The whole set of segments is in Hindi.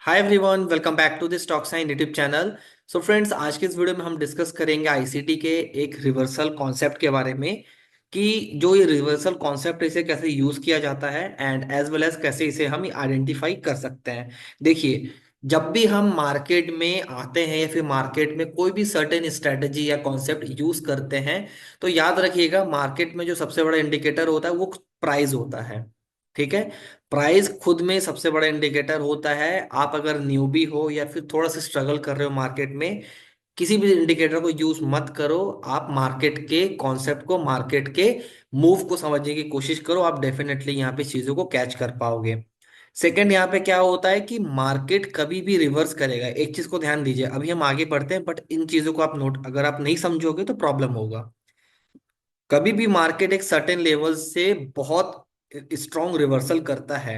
Hi everyone, welcome back to this talk sign YouTube channel. So friends, आज के इस वीडियो में हम डिस्कस करेंगे आईसीटी के एक रिवर्सल कॉन्सेप्ट के बारे में कि जो ये रिवर्सल कॉन्सेप्ट इसे कैसे यूज किया जाता है एंड एज वेल एज कैसे इसे हम आइडेंटिफाई कर सकते हैं। देखिए, जब भी हम मार्केट में आते हैं या फिर मार्केट में कोई भी सर्टेन स्ट्रेटजी या कॉन्सेप्ट यूज करते हैं, तो याद रखिएगा मार्केट में जो सबसे बड़ा इंडिकेटर होता है वो प्राइस होता है। ठीक है। प्राइस खुद में सबसे बड़ा इंडिकेटर होता है। आप अगर न्यूबी हो या फिर थोड़ा सा स्ट्रगल कर रहे हो मार्केट में, किसी भी इंडिकेटर को यूज मत करो। आप मार्केट के कॉन्सेप्ट को, मार्केट के मूव को समझने की कोशिश करो। आप डेफिनेटली यहाँ पे चीजों को कैच कर पाओगे। सेकंड, यहाँ पे क्या होता है कि मार्केट कभी भी रिवर्स करेगा। एक चीज को ध्यान दीजिए, अभी हम आगे बढ़ते हैं बट इन चीजों को आप नोट, अगर आप नहीं समझोगे तो प्रॉब्लम होगा। कभी भी मार्केट एक सर्टेन लेवल से बहुत स्ट्रॉन्ग रिवर्सल करता है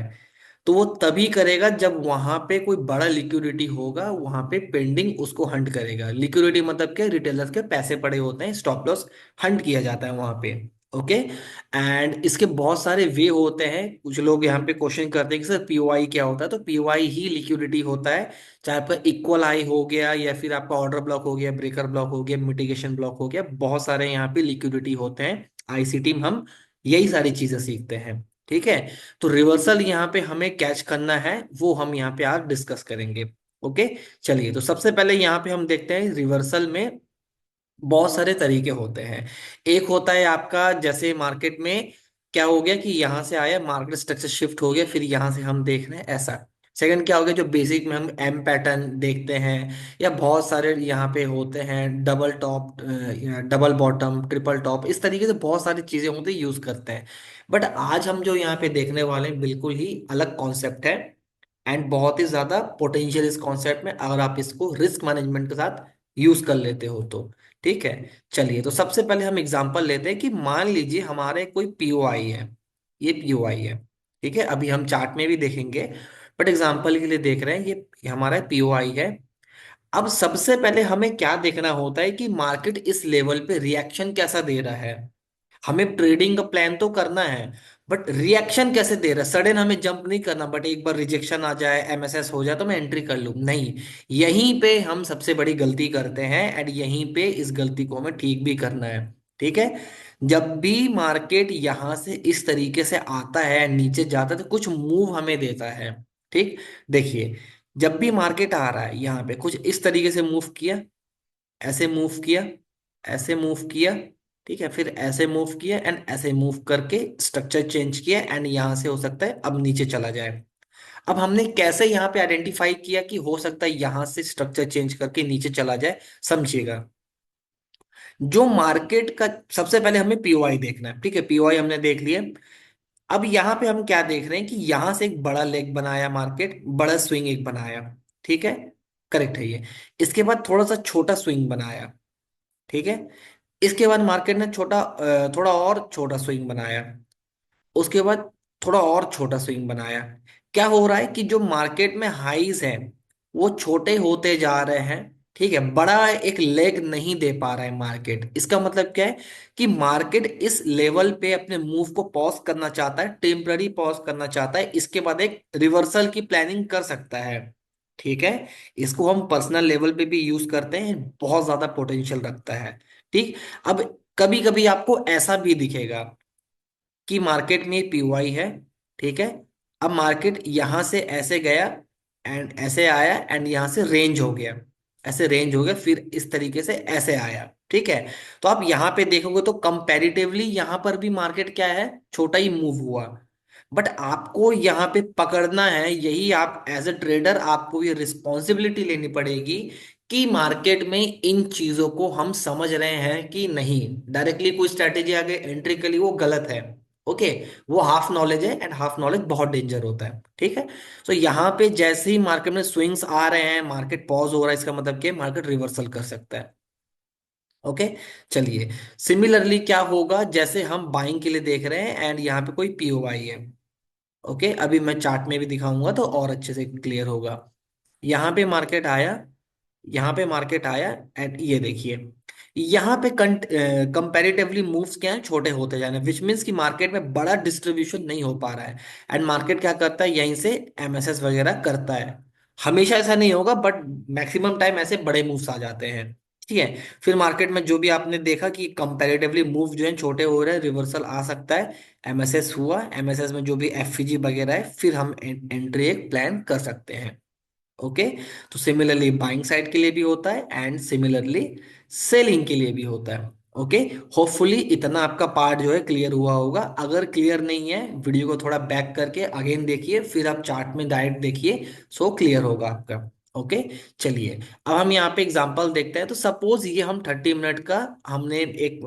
तो वो तभी करेगा जब वहां पे कोई बड़ा लिक्विडिटी होगा, वहां पे पेंडिंग उसको हंट करेगा। लिक्विडिटी मतलब क्या? रिटेलर्स के पैसे पड़े होते हैं, स्टॉप लॉस हंट किया जाता है वहां पे। ओके। एंड इसके बहुत सारे वे होते हैं। कुछ लोग यहाँ पे क्वेश्चन करते हैं कि सर पीओआई क्या होता है, तो पीओआई ही लिक्विडिटी होता है। चाहे आपका इक्वल आई हो गया या फिर आपका ऑर्डर ब्लॉक हो गया, ब्रेकर ब्लॉक हो गया, मिटिगेशन ब्लॉक हो गया, बहुत सारे यहाँ पे लिक्विडिटी होते हैं। आईसीटी में हम यही सारी चीजें सीखते हैं। ठीक है। तो रिवर्सल यहाँ पे हमें कैच करना है, वो हम यहाँ पे आज डिस्कस करेंगे। ओके। चलिए, तो सबसे पहले यहाँ पे हम देखते हैं रिवर्सल में बहुत सारे तरीके होते हैं। एक होता है आपका, जैसे मार्केट में क्या हो गया कि यहाँ से आया, मार्केट स्ट्रक्चर शिफ्ट हो गया, फिर यहाँ से हम देख रहे हैं ऐसा। सेकंड क्या हो गया, जो बेसिक में हम एम पैटर्न देखते हैं, या बहुत सारे यहाँ पे होते हैं double top, double bottom, triple top, इस तरीके से बहुत सारी चीजें होती है, यूज करते हैं। बट आज हम जो यहाँ पे देखने वाले हैं बिल्कुल ही अलग कॉन्सेप्ट है एंड बहुत ही ज्यादा पोटेंशियल इस कॉन्सेप्ट में, अगर आप इसको रिस्क मैनेजमेंट के साथ यूज कर लेते हो तो। ठीक है। चलिए, तो सबसे पहले हम एग्जांपल लेते हैं कि मान लीजिए हमारे कोई पीओआई है। ये पीओआई है। ठीक है, अभी हम चार्ट में भी देखेंगे बट एग्जांपल के लिए देख रहे हैं, ये हमारा पीओआई है। अब सबसे पहले हमें क्या देखना होता है कि मार्केट इस लेवल पे रिएक्शन कैसा दे रहा है। हमें ट्रेडिंग का प्लान तो करना है बट रिएक्शन कैसे दे रहा है। सडन हमें जंप नहीं करना, बट एक बार रिजेक्शन आ जाए, एमएसएस हो जाए तो मैं एंट्री कर लूं, नहीं। यहीं पे हम सबसे बड़ी गलती करते हैं एंड यहीं पे इस गलती को हमें ठीक भी करना है। ठीक है। जब भी मार्केट यहां से इस तरीके से आता है, नीचे जाता है, तो कुछ मूव हमें देता है। ठीक। देखिए, जब भी मार्केट आ रहा है यहाँ पे कुछ इस तरीके से मूव किया, ऐसे मूव किया, ऐसे मूव किया, ठीक है, फिर ऐसे मूव किया एंड ऐसे मूव करके स्ट्रक्चर चेंज किया एंड यहां से हो सकता है अब नीचे चला जाए। अब हमने कैसे यहाँ पे आइडेंटिफाई किया कि हो सकता है यहां से स्ट्रक्चर चेंज करके नीचे चला जाए? समझिएगा, जो मार्केट का सबसे पहले हमें पीओआई देखना है। ठीक है, पीओआई हमने देख लिया। अब यहाँ पे हम क्या देख रहे हैं कि यहां से एक बड़ा लेग बनाया, मार्केट बड़ा स्विंग एक बनाया। ठीक है, करेक्ट है ये। इसके बाद थोड़ा सा छोटा स्विंग बनाया। ठीक है। इसके बाद मार्केट ने थोड़ा और छोटा स्विंग बनाया। उसके बाद थोड़ा और छोटा स्विंग बनाया। क्या हो रहा है कि जो मार्केट में हाईज है वो छोटे होते जा रहे हैं। ठीक है, बड़ा एक लेग नहीं दे पा रहा है मार्केट। इसका मतलब क्या है कि मार्केट इस लेवल पे अपने मूव को पॉज करना चाहता है, टेम्पररी पॉज करना चाहता है, इसके बाद एक रिवर्सल की प्लानिंग कर सकता है। ठीक है। इसको हम पर्सनल लेवल पे भी यूज करते हैं, बहुत ज्यादा पोटेंशियल रखता है। ठीक। अब कभी कभी आपको ऐसा भी दिखेगा कि मार्केट में पीओआई है। ठीक है। अब मार्केट यहां से ऐसे गया एंड ऐसे आया एंड यहां से रेंज हो गया, ऐसे रेंज हो गया, फिर इस तरीके से ऐसे आया। ठीक है। तो आप यहां पे देखोगे तो कंपैरेटिवली यहां पर भी मार्केट क्या है, छोटा ही मूव हुआ। बट आपको यहाँ पे पकड़ना है, यही आप एज ए ट्रेडर आपको ये रिस्पॉन्सिबिलिटी लेनी पड़ेगी कि मार्केट में इन चीजों को हम समझ रहे हैं कि नहीं। डायरेक्टली कोई स्ट्रैटेजी आगे एंट्री के लिए वो गलत है। ओके। वो हाफ नॉलेज है एंड हाफ नॉलेज बहुत डेंजर होता है। ठीक है। तो यहाँ पे जैसे ही मार्केट में स्विंग्स आ रहे हैं, मार्केट पॉज हो रहा है, इसका मतलब क्या है, मार्केट रिवर्सल कर सकता है। ओके। चलिए, सिमिलरली क्या होगा, जैसे हम बाइंग के लिए देख रहे हैं एंड यहाँ पे कोई पीओवाई है। ओके, अभी मैं चार्ट में भी दिखाऊंगा तो और अच्छे से क्लियर होगा। यहाँ पे मार्केट आया, यहाँ पे मार्केट आया एंड ये देखिए, यहाँ पे कंपैरेटिवली मूव्स क्या है, छोटे होते जा रहे हैं, विच मीन्स कि मार्केट में बड़ा डिस्ट्रीब्यूशन नहीं हो पा रहा है। एंड मार्केट क्या करता है, यहीं से एमएसएस वगैरह करता है। हमेशा ऐसा नहीं होगा, बट मैक्सिमम टाइम ऐसे बड़े मूव्स आ जाते हैं। ठीक है। फिर मार्केट में जो भी आपने देखा कि कंपैरेटिवली मूव जो है छोटे हो रहे हैं, रिवर्सल आ सकता है। एमएसएस हुआ, एमएसएस में जो भी एफईजी वगैरह है, फिर हम एंट्री एक प्लान कर सकते हैं। ओके। तो सिमिलरली बाइंग साइड के लिए भी होता है एंड सिमिलरली सेलिंग के लिए भी होता है। ओके। होपफुली इतना आपका पार्ट जो है क्लियर हुआ होगा। अगर क्लियर नहीं है, वीडियो को थोड़ा बैक करके अगेन देखिए, फिर आप चार्ट में डायरेक्ट देखिए, सो क्लियर होगा आपका। ओके। चलिए, अब हम यहाँ पे एग्जांपल देखते हैं। तो सपोज ये हम 30 मिनट का हमने एक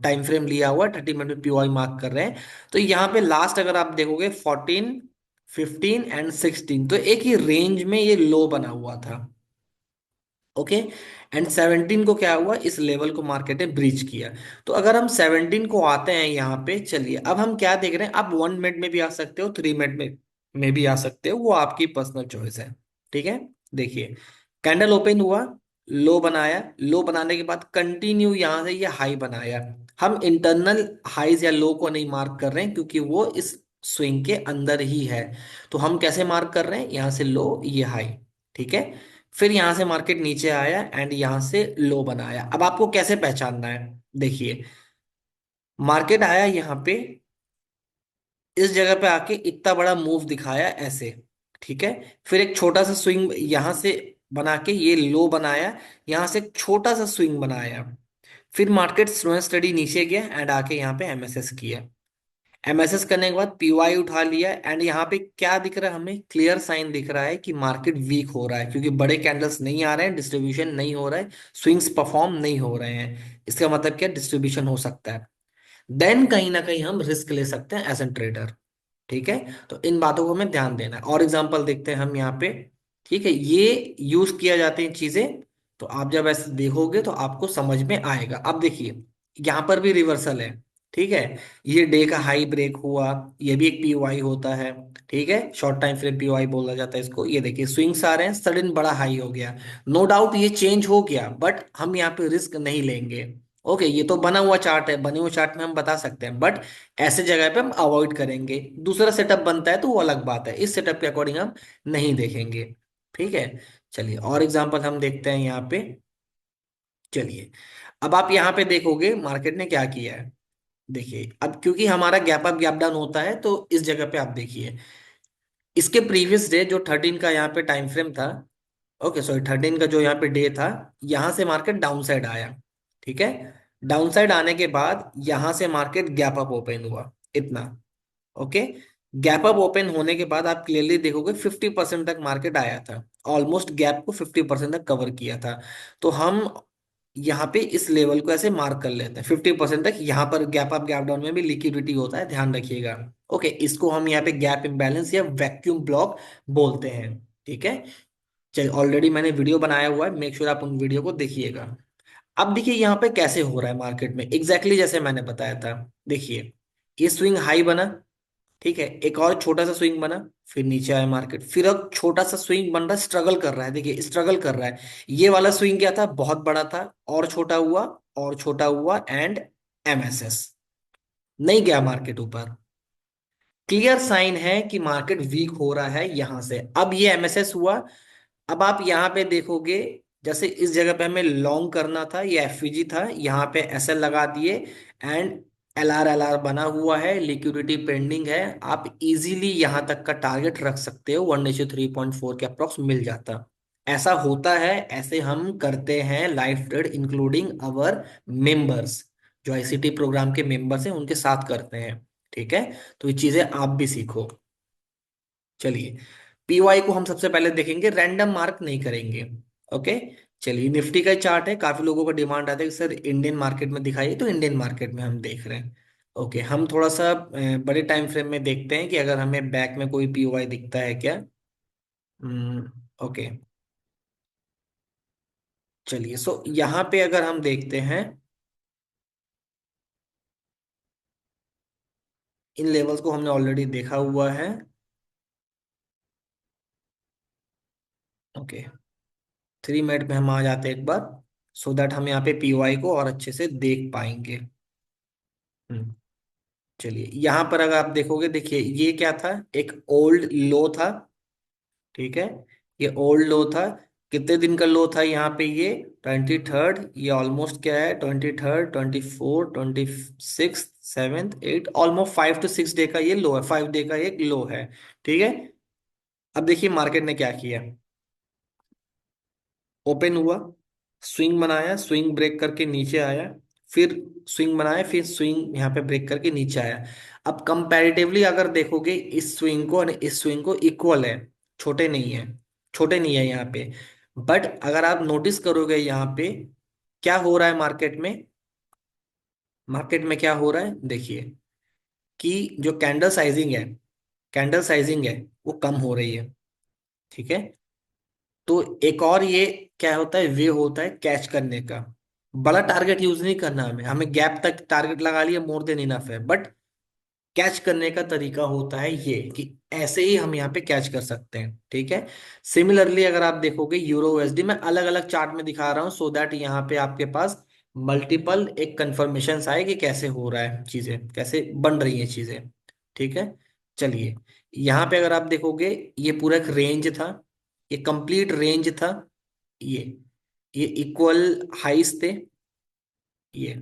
टाइम फ्रेम लिया हुआ, 30 मिनट में पीओआई मार्क कर रहे हैं। तो यहाँ पे लास्ट अगर आप देखोगे 14, 15 एंड 16, तो एक ही रेंज में ये लो बना हुआ था। ओके। एंड 17 को क्या हुआ, इस लेवल को मार्केट ने ब्रीच किया। तो अगर हम 17 को आते हैं यहाँ पे, चलिए अब हम क्या देख रहे हैं। आप 1 मिनट में भी आ सकते हो, 3 मिनट में भी आ सकते हो, वो आपकी पर्सनल चॉइस है। ठीक है। देखिए, कैंडल ओपन हुआ, लो बनाया, लो बनाने के बाद कंटिन्यू यहाँ से ये हाई बनाया। हम इंटरनल हाईज या लो को नहीं मार्क कर रहे हैं, क्योंकि वो इस स्विंग के अंदर ही है। तो हम कैसे मार्क कर रहे हैं, यहाँ से लो, ये हाई। ठीक है। फिर यहां से मार्केट नीचे आया एंड यहां से लो बनाया। अब आपको कैसे पहचानना है, देखिए, मार्केट आया यहाँ पे, इस जगह पे आके इतना बड़ा मूव दिखाया ऐसे। ठीक है। फिर एक छोटा सा स्विंग यहां से बना के ये लो बनाया, यहां से एक छोटा सा स्विंग बनाया। फिर मार्केट स्लो एंड स्टडी नीचे गया एंड आके यहाँ पे एमएसएस किया। एमएसएस करने के बाद पीवाई उठा लिया एंड यहाँ पे क्या दिख रहा है, हमें क्लियर साइन दिख रहा है कि मार्केट वीक हो रहा है, क्योंकि बड़े कैंडल्स नहीं आ रहे हैं, डिस्ट्रीब्यूशन नहीं हो रहा है, स्विंग्स परफॉर्म नहीं हो रहे हैं। इसका मतलब क्या, डिस्ट्रीब्यूशन हो सकता है। देन कहीं ना कहीं हम रिस्क ले सकते हैं एज एन ट्रेडर। ठीक है। तो इन बातों को हमें ध्यान देना है। और एग्जांपल देखते हैं हम यहाँ पे। ठीक है, ये यूज किया जाती हैं चीजें। तो आप जब ऐसे देखोगे तो आपको समझ में आएगा। अब देखिए, यहाँ पर भी रिवर्सल है। ठीक है। ये डे का हाई ब्रेक हुआ, ये भी एक पीओआई होता है। ठीक है, शॉर्ट टाइम फ्रेम पीओआई बोला जाता है इसको। ये देखिए, स्विंग्स आ रहे हैं, सडन बड़ा हाई हो गया। नो डाउट ये चेंज हो गया, बट हम यहाँ पे रिस्क नहीं लेंगे। ओके, ये तो बना हुआ चार्ट है, बने हुए चार्ट में हम बता सकते हैं, बट ऐसे जगह पे हम अवॉइड करेंगे। दूसरा सेटअप बनता है तो वो अलग बात है, इस सेटअप के अकॉर्डिंग हम नहीं देखेंगे। ठीक है। चलिए, और एग्जांपल हम देखते हैं यहाँ पे। चलिए, अब आप यहाँ पे देखोगे मार्केट ने क्या किया है। देखिए, अब क्योंकि हमारा गैप अप गैप डाउन होता है, तो इस जगह पे आप देखिए, इसके प्रीवियस डे जो 13 का यहाँ पे टाइम फ्रेम था, ओके सॉरी 13 का जो यहाँ पे डे था, यहाँ से मार्केट डाउन साइड आया। ठीक है। डाउन साइड आने के बाद यहाँ से मार्केट गैप अप ओपन हुआ, इतना। ओके। गैप अप ओपन होने के बाद आप क्लियरली देखोगे 50% तक मार्केट आया था, ऑलमोस्ट गैप को 50% तक कवर किया था। तो हम यहाँ पे इस लेवल को ऐसे मार्क कर लेते हैं 50% तक। यहाँ पर गैप अप गैप डाउन में भी लिक्विडिटी होता है, ध्यान रखिएगा। ओके, इसको हम यहाँ पे गैप इम्बैलेंस या वैक्यूम ब्लॉक बोलते हैं। ठीक है। चलिए, ऑलरेडी मैंने वीडियो बनाया हुआ है, मेक श्योर आप उन वीडियो को देखिएगा। अब देखिए यहाँ पे कैसे हो रहा है मार्केट में, एग्जैक्टली जैसे मैंने बताया था। देखिए, ये स्विंग हाई बना। ठीक है, एक और छोटा सा स्विंग बना, फिर नीचे आया मार्केट, फिर अब छोटा सा स्विंग बन रहा है, स्ट्रगल कर रहा है। देखिए, स्ट्रगल कर रहा है। ये वाला स्विंग क्या था, बहुत बड़ा था, और छोटा हुआ, और छोटा हुआ एंड एमएसएस, नहीं गया मार्केट ऊपर। क्लियर साइन है कि मार्केट वीक हो रहा है यहां से। अब ये एमएसएस हुआ। अब आप यहाँ पे देखोगे, जैसे इस जगह पे हमें लॉन्ग करना था, ये एफवीजी था, यहाँ पे एसएल लगा दिए एंड एलआर एलआर बना हुआ है, लिक्विडिटी पेंडिंग है। आप इजीली यहाँ तक का टारगेट रख सकते हो, 1:3.4 के अप्रोक्स मिल जाता। ऐसा होता है, ऐसे हम करते हैं लाइव ट्रेड, इंक्लूडिंग अवर मेंबर्स, जो आईसीटी प्रोग्राम के मेंबर्स हैं उनके साथ करते हैं। ठीक है। तो ये चीजें आप भी सीखो। चलिए, पीवाई को हम सबसे पहले देखेंगे, रैंडम मार्क नहीं करेंगे। ओके। चलिए, निफ्टी का चार्ट है, काफी लोगों का डिमांड आता है कि सर इंडियन मार्केट में दिखाइए, तो इंडियन मार्केट में हम देख रहे हैं। ओके, हम थोड़ा सा बड़े टाइम फ्रेम में देखते हैं कि अगर हमें बैक में कोई पीओआई दिखता है क्या। ओके। चलिए, सो यहाँ पे अगर हम देखते हैं, इन लेवल्स को हमने ऑलरेडी देखा हुआ है। ओके, 3 मिनट में हम आ जाते हैं एक बार, सो दैट हम यहाँ पे पीओआई को और अच्छे से देख पाएंगे। हम्म चलिए, यहां पर अगर आप देखोगे, देखिए ये क्या था, एक ओल्ड लो था। ठीक है। ये ओल्ड लो था। कितने दिन का लो था यहाँ पे ये? 23rd। ये ऑलमोस्ट क्या है? 23rd, 24, 26, 7th, 8, almost 5 to 6 day का ये लो है, 5 डे का एक लो है। ठीक है। अब देखिए मार्केट ने क्या किया। ओपन हुआ, स्विंग बनाया, स्विंग ब्रेक करके नीचे आया, फिर स्विंग बनाया, फिर स्विंग यहाँ पे ब्रेक करके नीचे आया। अब कंपैरेटिवली अगर देखोगे इस स्विंग को और इस स्विंग को, इक्वल है, छोटे नहीं है, छोटे नहीं है यहाँ पे। बट अगर आप नोटिस करोगे यहाँ पे क्या हो रहा है मार्केट में, मार्केट में क्या हो रहा है देखिए, कि जो कैंडल साइजिंग है वो कम हो रही है। ठीक है। तो एक और ये क्या होता है, वे होता है कैच करने का। बड़ा टारगेट यूज नहीं करना, हमें हमें गैप तक टारगेट लगा लिया, मोर देन इनफ है। बट कैच करने का तरीका होता है ये कि ऐसे ही हम यहाँ पे कैच कर सकते हैं। ठीक है। सिमिलरली अगर आप देखोगे यूरो यूएसडी, मैं अलग अलग चार्ट में दिखा रहा हूँ सो दैट यहाँ पे आपके पास मल्टीपल एक कंफर्मेशन आए कि कैसे हो रहा है चीजें, कैसे बन रही हैं चीजें। ठीक है। चलिए, यहाँ पे अगर आप देखोगे ये पूरा एक रेंज था, ये कंप्लीट रेंज था। ये ये इक्वल हाइस थे, ये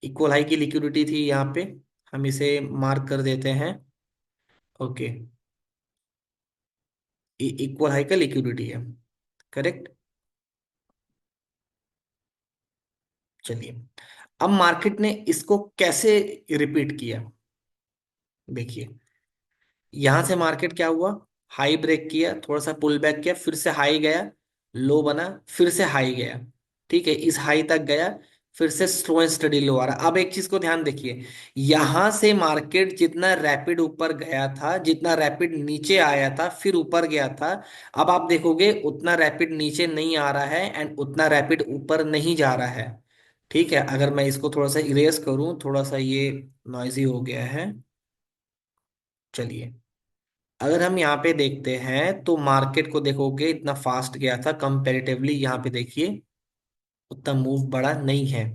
इक्वल हाई की लिक्विडिटी थी यहाँ पे। हम इसे मार्क कर देते हैं। ओके, इक्वल हाई का लिक्विडिटी है। करेक्ट। चलिए, अब मार्केट ने इसको कैसे रिपीट किया, देखिए। यहां से मार्केट क्या हुआ, हाई ब्रेक किया, थोड़ा सा पुल बैक किया, फिर से हाई गया, लो बना, फिर से हाई गया। ठीक है, इस हाई तक गया, फिर से स्लो एंड स्टडी लो आ रहा। अब एक चीज को ध्यान देखिए, यहां से मार्केट जितना रैपिड ऊपर गया था, जितना रैपिड नीचे आया था, फिर ऊपर गया था, अब आप देखोगे उतना रैपिड नीचे नहीं आ रहा है एंड उतना रैपिड ऊपर नहीं जा रहा है। ठीक है। अगर मैं इसको थोड़ा सा इरेज करूं, थोड़ा सा ये नॉइजी हो गया है। चलिए, अगर हम यहाँ पे देखते हैं तो मार्केट को देखोगे इतना फास्ट गया था कंपैरेटिवली, यहाँ पे देखिए उतना मूव बड़ा नहीं है।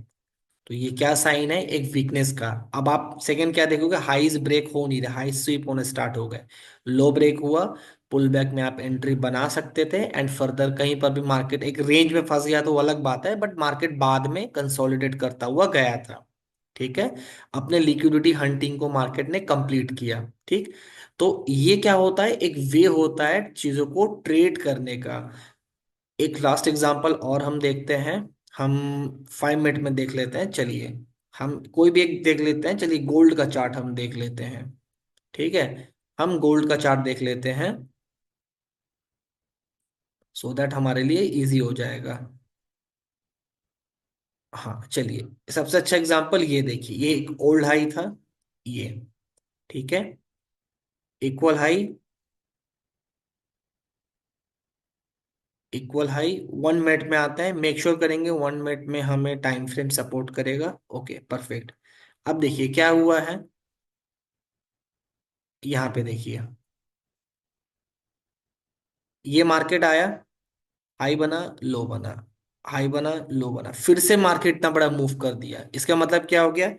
तो ये क्या साइन है, एक वीकनेस का। अब आप सेकंड क्या देखोगे, हाईज ब्रेक हो नहीं रहे, हाई स्वीप होने स्टार्ट हो गए, लो ब्रेक हुआ, पुल बैक में आप एंट्री बना सकते थे एंड फर्दर कहीं पर भी मार्केट एक रेंज में फंस गया तो वो अलग बात है, बट मार्केट बाद में कंसोलिडेट करता हुआ गया था। ठीक है। अपने लिक्विडिटी हंटिंग को मार्केट ने कंप्लीट किया। ठीक। तो ये क्या होता है, एक वे होता है चीजों को ट्रेड करने का। एक लास्ट एग्जांपल और हम देखते हैं, हम 5 मिनट में देख लेते हैं। चलिए, हम कोई भी एक देख लेते हैं, चलिए गोल्ड का चार्ट हम देख लेते हैं। ठीक है। हम गोल्ड का चार्ट देख लेते हैं सो दैट हमारे लिए इजी हो जाएगा। हाँ चलिए, सबसे अच्छा एग्जांपल ये देखिए, ये एक ओल्ड हाई था, ये। ठीक है। Equal high, equal high 1 minute में आता है, मेक श्योर करेंगे 1 मिनट में हमें टाइम फ्रेम सपोर्ट करेगा। Okay perfect. अब देखिए क्या हुआ है, यहाँ पे देखिए, ये मार्केट आया, हाई बना, लो बना, हाई बना, लो बना, फिर से मार्केट इतना बड़ा मूव कर दिया। इसका मतलब क्या हो गया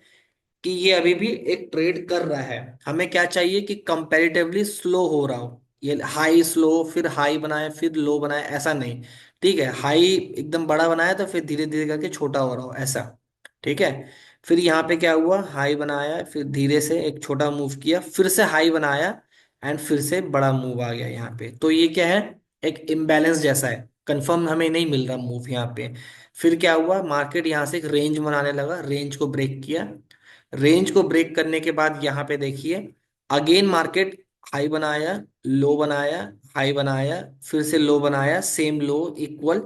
कि ये अभी भी एक ट्रेड कर रहा है। हमें क्या चाहिए कि कंपैरेटिवली स्लो हो रहा हो, ये हाई स्लो, फिर हाई बनाए, फिर लो बनाए, ऐसा नहीं। ठीक है, हाई एकदम बड़ा बनाया तो फिर धीरे धीरे करके छोटा हो रहा हो, ऐसा। ठीक है। फिर यहाँ पे क्या हुआ, हाई बनाया, फिर धीरे से एक छोटा मूव किया, फिर से हाई बनाया एंड फिर से बड़ा मूव आ गया यहाँ पे। तो ये क्या है, एक इम्बैलेंस जैसा है, कंफर्म हमें नहीं मिल रहा मूव यहाँ पे। फिर क्या हुआ, मार्केट यहाँ से एक रेंज बनाने लगा, रेंज को ब्रेक किया, रेंज को ब्रेक करने के बाद यहाँ पे देखिए अगेन मार्केट हाई बनाया, लो बनाया, हाई बनाया, फिर से लो बनाया, सेम लो, इक्वल।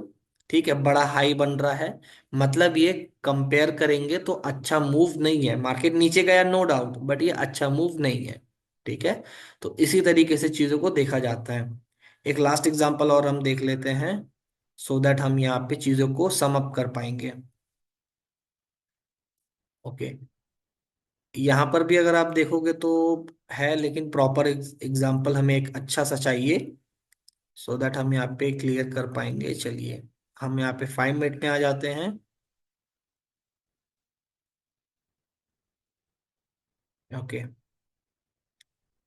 ठीक है, बड़ा हाई बन रहा है। मतलब ये कंपेयर करेंगे तो अच्छा मूव नहीं है, मार्केट नीचे गया नो डाउट, बट ये अच्छा मूव नहीं है। ठीक है। तो इसी तरीके से चीजों को देखा जाता है। एक लास्ट एग्जांपल और हम देख लेते हैं सो दैट हम यहाँ पे चीजों को सम अप कर पाएंगे। ओके। यहाँ पर भी अगर आप देखोगे तो है, लेकिन प्रॉपर एग्जाम्पल हमें एक अच्छा सा चाहिए सो दैट हम यहाँ पे क्लियर कर पाएंगे। चलिए, हम यहाँ पे 5 मिनट में आ जाते हैं। ओके।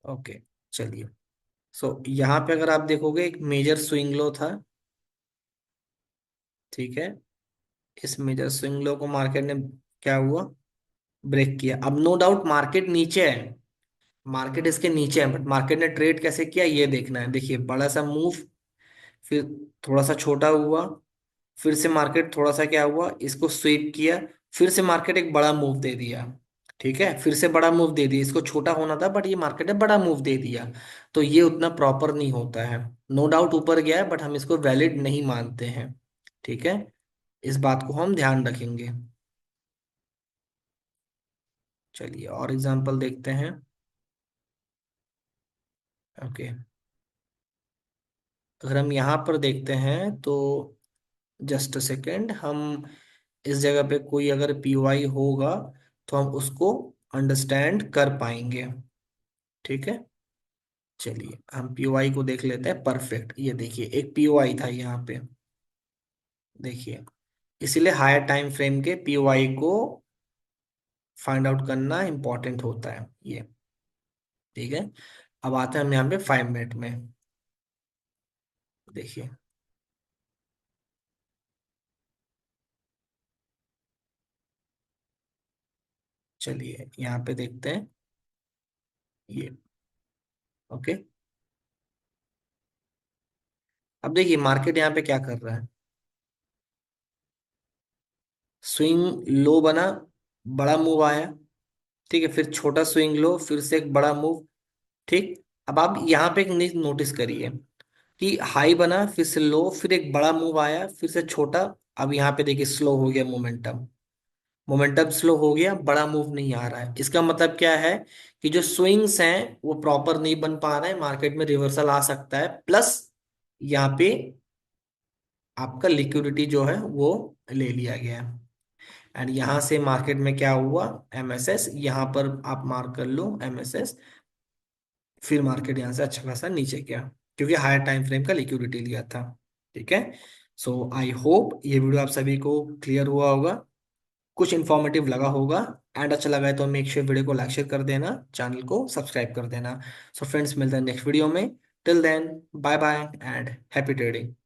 ओके। चलिए, यहाँ पे अगर आप देखोगे एक मेजर स्विंग लो था। ठीक है। इस मेजर स्विंग लो को मार्केट ने क्या हुआ, ब्रेक किया। अब नो डाउट मार्केट नीचे है, मार्केट इसके नीचे है, बट मार्केट ने ट्रेड कैसे किया ये देखना है। देखिए बड़ा सा मूव, फिर थोड़ा सा छोटा हुआ, फिर से मार्केट थोड़ा सा क्या हुआ, इसको स्वीप किया, फिर से मार्केट एक बड़ा मूव दे दिया। ठीक है, फिर से बड़ा मूव दे दिया, इसको छोटा होना था बट ये मार्केट ने बड़ा मूव दे दिया। तो ये उतना प्रॉपर नहीं होता है। नो डाउट ऊपर गया है बट हम इसको वैलिड नहीं मानते हैं। ठीक है, इस बात को हम ध्यान रखेंगे। चलिए और एग्जांपल देखते हैं। ओके, अगर हम यहाँ पर देखते हैं तो जस्ट अ सेकेंड, हम इस जगह पे कोई अगर पीओआई होगा तो हम उसको अंडरस्टैंड कर पाएंगे। ठीक है, चलिए हम पीओआई को देख लेते हैं। परफेक्ट, ये देखिए एक पीओआई था यहाँ पे। देखिए, इसीलिए हायर टाइम फ्रेम के पीओआई को फाइंड आउट करना इंपॉर्टेंट होता है ये। ठीक है, अब आते हैं हम यहाँ पे 5 मिनट में। देखिए, चलिए यहाँ पे देखते हैं ये। ओके, अब देखिए मार्केट यहाँ पे क्या कर रहा है। स्विंग लो बना, बड़ा मूव आया। ठीक है, फिर छोटा स्विंग लो, फिर से एक बड़ा मूव। ठीक, अब आप यहाँ पे एक चीज नोटिस करिए कि हाई बना, फिर से लो, फिर एक बड़ा मूव आया, फिर से छोटा। अब यहाँ पे देखिए स्लो हो गया मोमेंटम, मोमेंटम स्लो हो गया, बड़ा मूव नहीं आ रहा है। इसका मतलब क्या है कि जो स्विंग्स हैं वो प्रॉपर नहीं बन पा रहे हैं, मार्केट में रिवर्सल आ सकता है। प्लस यहाँ पे आपका लिक्विडिटी जो है वो ले लिया गया है। एंड यहाँ से मार्केट में क्या हुआ, एमएसएस, यहाँ पर आप मार्क कर लो एमएसएस। फिर मार्केट यहाँ से अच्छा खासा नीचे गया क्योंकि हायर टाइम फ्रेम का लिक्विडिटी लिया था। ठीक है, सो आई होप ये वीडियो आप सभी को क्लियर हुआ होगा, कुछ इंफॉर्मेटिव लगा होगा। एंड अच्छा लगा है तो मेक श्योर वीडियो को लाइक शेयर कर देना, चैनल को सब्सक्राइब कर देना। सो फ्रेंड्स, मिलते हैं नेक्स्ट वीडियो में। Till then, bye bye and happy trading.